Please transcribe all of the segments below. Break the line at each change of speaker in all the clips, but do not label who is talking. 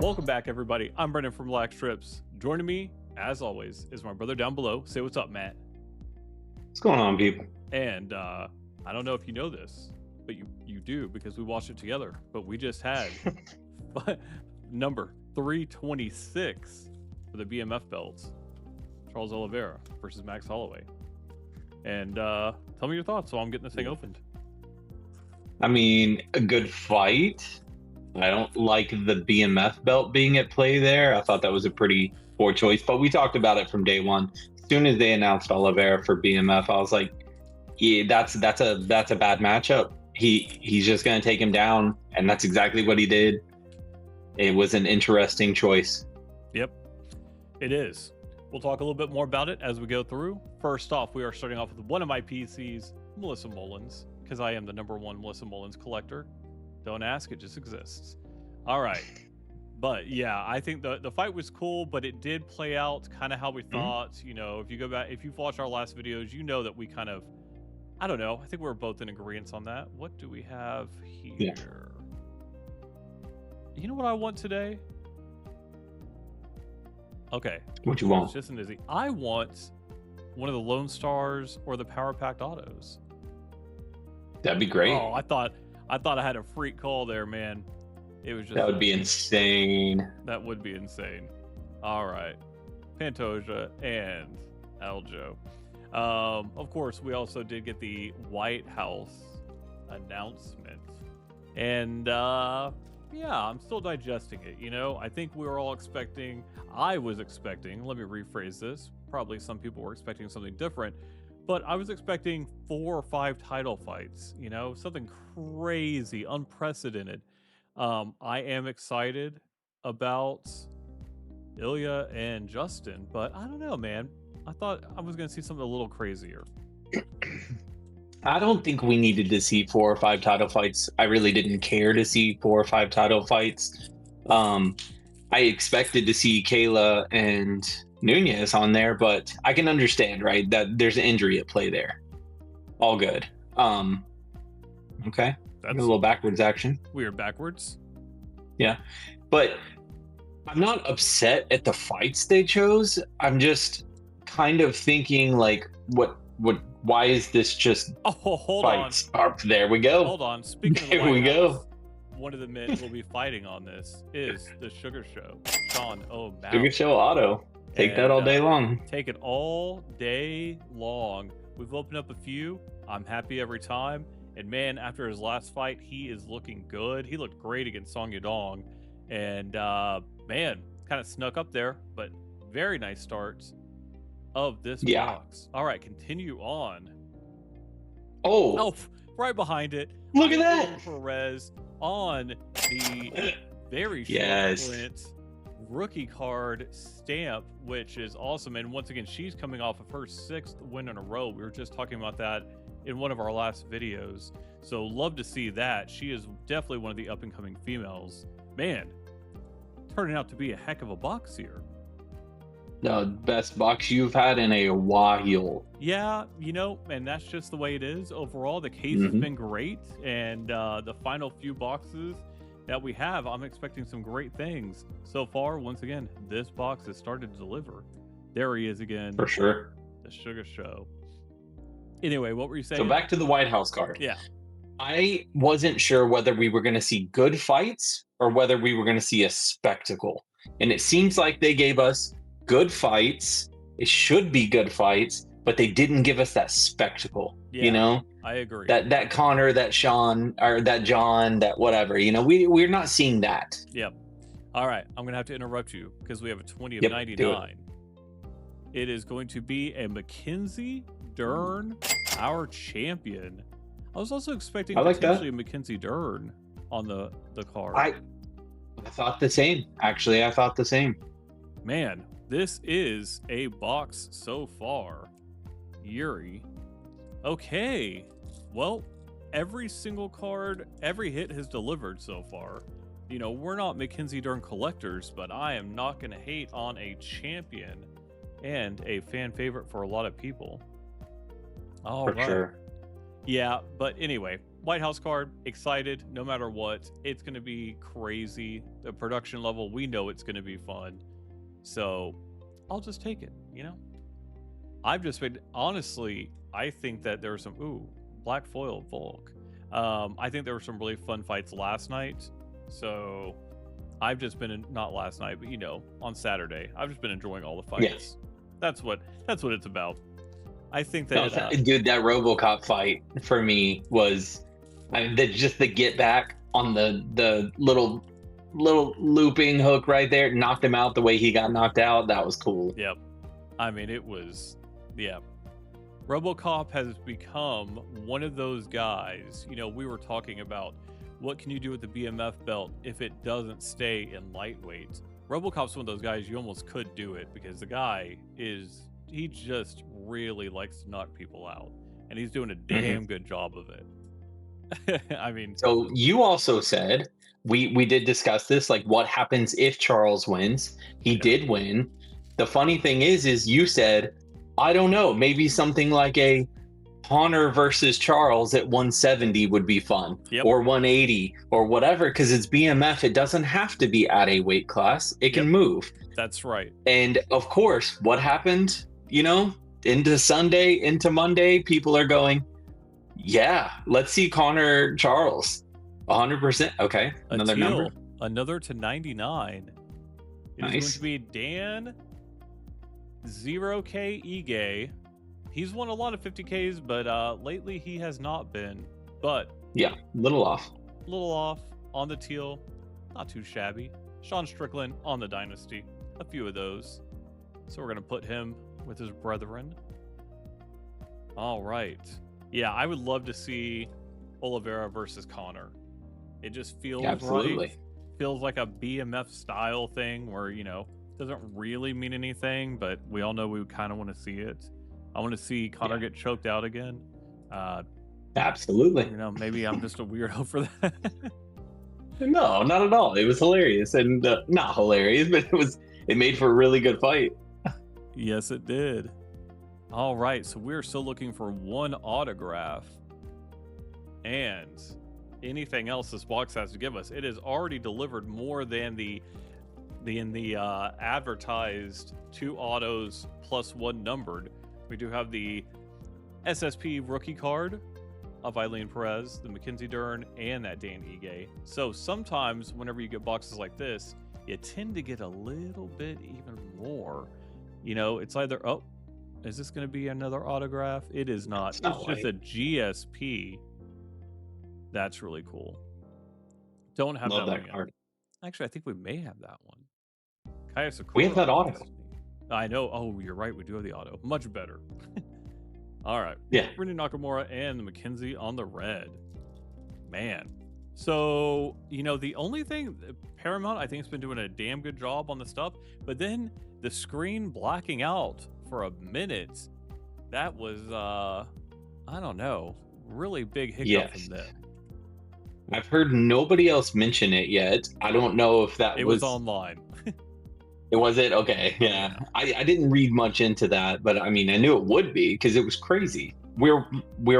Welcome back, everybody. I'm Brendan from Black Strips. Joining me, as always, is my brother down below. Say what's up, Matt.
What's going on, people?
And I don't know if you know this, but you do because we watched it together. But we just had number 326 for the BMF belts, Charles Oliveira versus Max Holloway. And tell me your thoughts while I'm getting this thing opened.
I mean, a good fight. I don't like the BMF belt being at play there. I thought that was a pretty poor choice, but we talked about it from day one. As soon as they announced Oliveira for BMF, I was like, yeah, that's a bad matchup. He's just going to take him down, and that's exactly what he did. It was an interesting choice.
Yep, it is. We'll talk a little bit more about it as we go through. First off, we are starting off with one of my PCs, Melissa Mullins, because I am the #1 Melissa Mullins collector. Don't ask, it just exists. All right. But yeah, I think the fight was cool, but it did play out kind of how we thought. You know, if you go back, if you've watched our last videos, you know that we kind of, I don't know, I think we're both in agreement on that. What do we have here?
Yeah.
You know what I want today? Okay.
What you want?
It's just an easy. I want one of the Lone Stars or the Power Packed Autos.
That'd be great.
Oh, I thought I had a freak call there, man. It was just
That would be insane.
That would be insane. All right, Pantoja and Aljo. Of course, we also did get the White House announcement, and yeah, I'm still digesting it. You know, I think we were all expecting. I was expecting. Let me rephrase this. Probably some people were expecting something different. But I was expecting 4 or 5 title fights, you know, something crazy, unprecedented. I am excited about Ilya and Justin, but I don't know, man. I thought I was going to see something a little crazier.
I don't think we needed to see 4 or 5 title fights. I really didn't care to see 4 or 5 title fights. I expected to see Kayla and Nunez on there, but I can understand, right, that there's an injury at play there. All good. Okay.
That's
a little backwards action.
Weird backwards.
Yeah. But I'm not upset at the fights they chose. I'm just kind of thinking like why is this just
hold
fights?
on.
There we go.
Hold on. Speaking
there
of the
we
White
go.
House, one of the men will be fighting on this is the Sugar Show, Sean O'Malley.
Suga Show auto. Take that all day long.
Take it all day long. We've opened up a few. I'm happy every time. And man, after his last fight, he is looking good. He looked great against Song Yadong. And man, kind of snuck up there, but very nice starts of this box. All right, continue on.
Oh,
right behind it.
Look at that.
Perez on the very short print rookie card stamp, which is awesome. And once again, she's coming off of her 6th win in a row. We were just talking about that in one of our last videos. So love to see that. She is definitely one of the up and coming females. Man, turning out to be a heck of a box here.
The best box you've had in a while.
Yeah, you know, and that's just the way it is. Overall, the case has been great. And the final few boxes that we have, I'm expecting some great things. So far, once again, this box has started to deliver. There he is again.
For sure.
The Suga Show. Anyway, what were you saying?
So back to the White House card.
Yeah.
I wasn't sure whether we were going to see good fights or whether we were going to see a spectacle. And it seems like they gave us good fights. It should be good fights, but they didn't give us that spectacle.
Yeah,
you know?
I agree.
That Connor, that Sean, or that John, that whatever. You know, we're not seeing that.
Yep. All right, I'm gonna have to interrupt you because we have a 20 of 99. It is going to be a Mackenzie Dern, our champion. I was also expecting potentially a Mackenzie Dern on the card.
I thought the same. Actually, I thought the same.
Man, this is a box so far. Yuri. Okay. Well, every single card, every hit has delivered so far. You know, we're not Mackenzie Dern collectors, but I am not going to hate on a champion and a fan favorite for a lot of people. All right.
For sure.
Yeah, but anyway, White House card, excited no matter what. It's going to be crazy. The production level, we know it's going to be fun. So I'll just take it, you know? I've just been, honestly, I think that there were some, black foil Volk. I think there were some really fun fights last night. So I've just been, not last night, but, you know, on Saturday, I've just been enjoying all the fights.
Yes.
That's what it's about. I think that,
dude, that RoboCop fight for me was, just the get back on the little looping hook right there, knocked him out the way he got knocked out. That was cool.
Yep. I mean, it was, yeah. RoboCop has become one of those guys. You know, we were talking about what can you do with the BMF belt if it doesn't stay in lightweight. RoboCop's one of those guys you almost could do it because the guy he just really likes to knock people out, and he's doing a damn good job of it. I mean,
so you also said we did discuss this, like what happens if Charles wins. He did win. The funny thing is you said, I don't know, maybe something like a Connor versus Charles at 170 would be fun, or 180 or whatever, because it's BMF. It doesn't have to be at a weight class. It can move.
That's right.
And of course, what happened, you know, into Sunday, into Monday, people are going, yeah, let's see Connor Charles. 100%. Okay, another number.
Another to 99. It is going to be Dan 0K Ige. He's won a lot of 50Ks, but lately he has not been. But
yeah, little off
on the teal, not too shabby. Sean Strickland on the Dynasty, a few of those. So we're gonna put him with his brethren. All right, yeah, I would love to see Oliveira versus Connor. It just feels right. Feels like a BMF style thing where, you know, doesn't really mean anything, but we all know we kind of want to see it. I want to see Connor get choked out again.
Absolutely.
You know, maybe I'm just a weirdo for that.
No, not at all. It was hilarious, and not hilarious, but it made for a really good fight.
Yes, it did. All right, so we're still looking for one autograph, and anything else this box has to give us. It has already delivered more than the advertised 2 autos plus 1 numbered. We do have the SSP rookie card of Eileen Perez, the Mackenzie Dern, and that Dan Ige. So sometimes whenever you get boxes like this, you tend to get a little bit even more. You know, it's either, is this going to be another autograph? It is not. It's just a GSP. That's really cool. Don't have that one card. Actually, I think we may have that one. Kaya Sakura.
We have that auto.
I know. Oh, you're right. We do have the auto. Much better. All right.
Yeah.
Brendan Nakamura and the McKenzie on the red. Man. So, you know, the only thing, Paramount, I think, has been doing a damn good job on the stuff, but then the screen blacking out for a minute, that was, I don't know, really big hiccup from them.
I've heard nobody else mention it yet. I don't know if that
was online.
It was it? Okay, yeah. I didn't read much into that, but I mean, I knew it would be because it was crazy. We're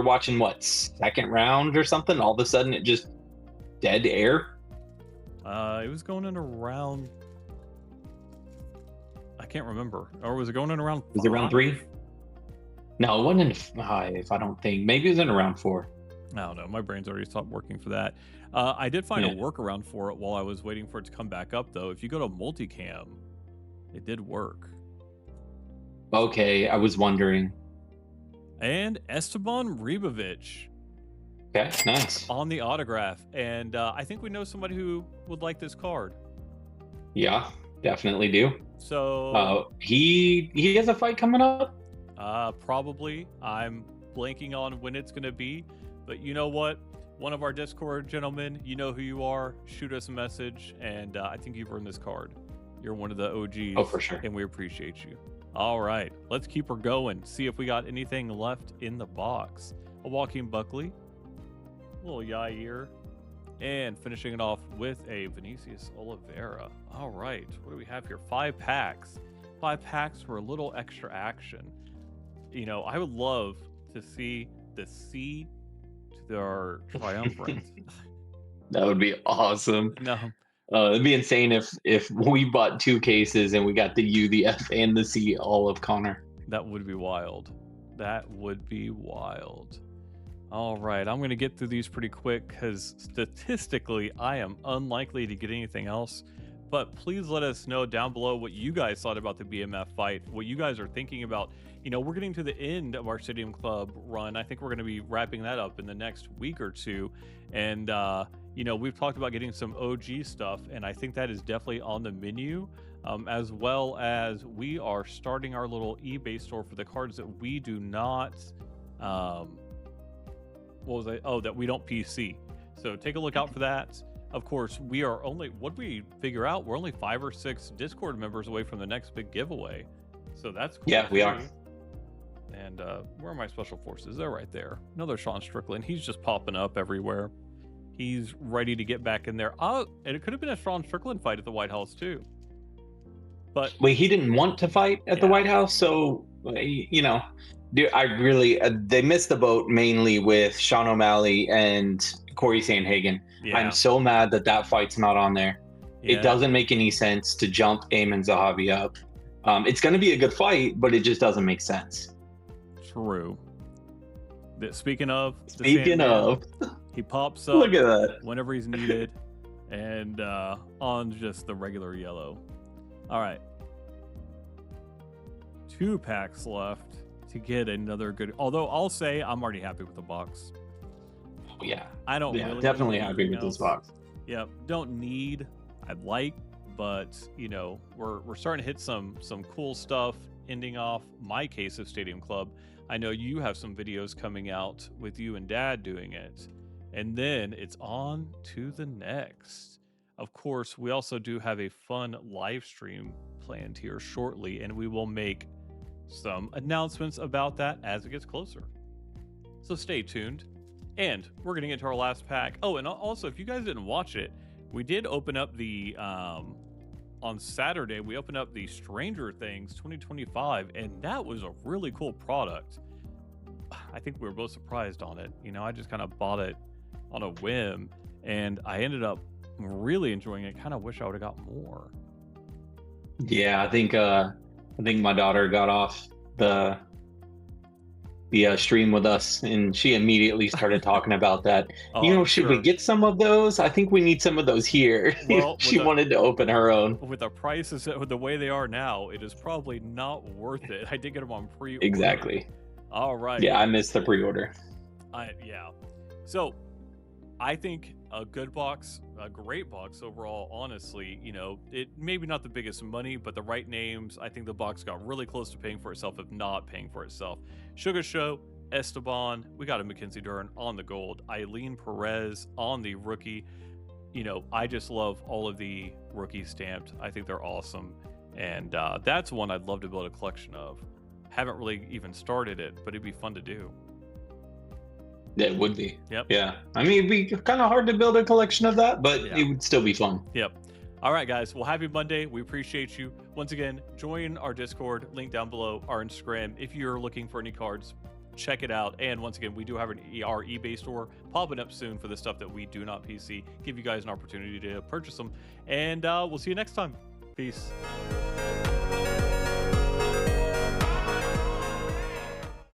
watching what, second round or something? All of a sudden, it just dead air.
It was going in around. I can't remember. Or was it going in around?
Was it around 3? No, it wasn't in 5. I don't think. Maybe it was in around 4.
I don't know. My brain's already stopped working for that. I did find a workaround for it while I was waiting for it to come back up, though. If you go to multicam, it did work.
Okay, I was wondering.
And Esteban Ribovics.
Okay, nice.
On the autograph. And I think we know somebody who would like this card.
Yeah, definitely do.
So
he has a fight coming up?
Probably. I'm blanking on when it's going to be. But you know what? One of our Discord gentlemen, you know who you are. Shoot us a message, and I think you've earned this card. You're one of the OGs.
Oh, for sure.
And we appreciate you. All right, let's keep her going. See if we got anything left in the box. A Joaquin Buckley, a little Yair, and finishing it off with a Vinicius Oliveira. All right, what do we have here? 5 packs. 5 packs for a little extra action. You know, I would love to see the C to their triumvirate.
That would be awesome.
No,
It'd be insane if we bought 2 cases and we got the U, the F, and the C all of Connor.
that would be wild. That would be wild. All right, I'm going to get through these pretty quick because statistically, I am unlikely to get anything else. But please let us know down below what you guys thought about the BMF fight, what you guys are thinking about. You know, we're getting to the end of our Stadium Club run. I think we're going to be wrapping that up in the next week or two. And, you know, we've talked about getting some OG stuff, and I think that is definitely on the menu, as well as we are starting our little eBay store for the cards that we do not, that we don't PC. So take a look out for that. Of course, we are only, what we figure out, we're only 5 or 6 Discord members away from the next big giveaway. So that's cool.
Yeah, we are.
And where are my special forces? They're right there. Another Sean Strickland. He's just popping up everywhere. He's ready to get back in there. Oh, and it could have been a Sean Strickland fight at the White House too. But
wait, he didn't want to fight at the White House, so you know, I really they missed the boat mainly with Sean O'Malley and Corey Sandhagen.
yeah,
I'm so mad that fight's not on there.
yeah.
It doesn't make any sense to jump Ayman Zahabi up. It's going to be a good fight, but it just doesn't make sense.
True. Speaking of, he pops up.
Look at that.
Whenever he's needed, and on just the regular yellow. All right, 2 packs left to get another good. Although I'll say I'm already happy with the box.
Yeah,
I don't really
definitely
need
happy with
anything
this
else.
box.
Yeah, don't need. I'd like, but you know, we're starting to hit some cool stuff. Ending off my case of Stadium Club. I know you have some videos coming out with you and Dad doing it, and then it's on to the next. Of course, we also do have a fun live stream planned here shortly, and we will make some announcements about that as it gets closer. So stay tuned. And we're going to get to our last pack. Oh, and also, if you guys didn't watch it, we did open up the, on Saturday, we opened up the Stranger Things 2025, and that was a really cool product. I think we were both surprised on it. You know, I just kind of bought it on a whim, and I ended up really enjoying it. Kind of wish I would have got more.
Yeah, I think my daughter got off the stream with us, and she immediately started talking about that. Should we get some of those? I think we need some of those here. Well, she wanted to open her own.
With the prices, with the way they are now, it is probably not worth it. I did get them on pre-order.
Exactly.
All right.
Yeah, I missed the pre-order.
Yeah. So I think a good box, a great box overall, honestly. You know, it maybe not the biggest money, but the right names. I think the box got really close to paying for itself, if not paying for itself. Suga Show, Esteban, we got a Mackenzie Dern on the gold, Eileen Perez on the rookie. You know, I just love all of the rookies stamped. I think they're awesome, and that's one I'd love to build a collection of. Haven't really even started it, but it'd be fun to do.
It would be.
Yep.
Yeah. I mean, it'd be kind of hard to build a collection of that, but it would still be fun.
Yep. All right, guys. Well, happy Monday. We appreciate you. Once again, join our Discord, link down below, our Instagram. If you're looking for any cards, check it out. And once again, we do have our eBay store popping up soon for the stuff that we do not PC. Give you guys an opportunity to purchase them. And we'll see you next time. Peace.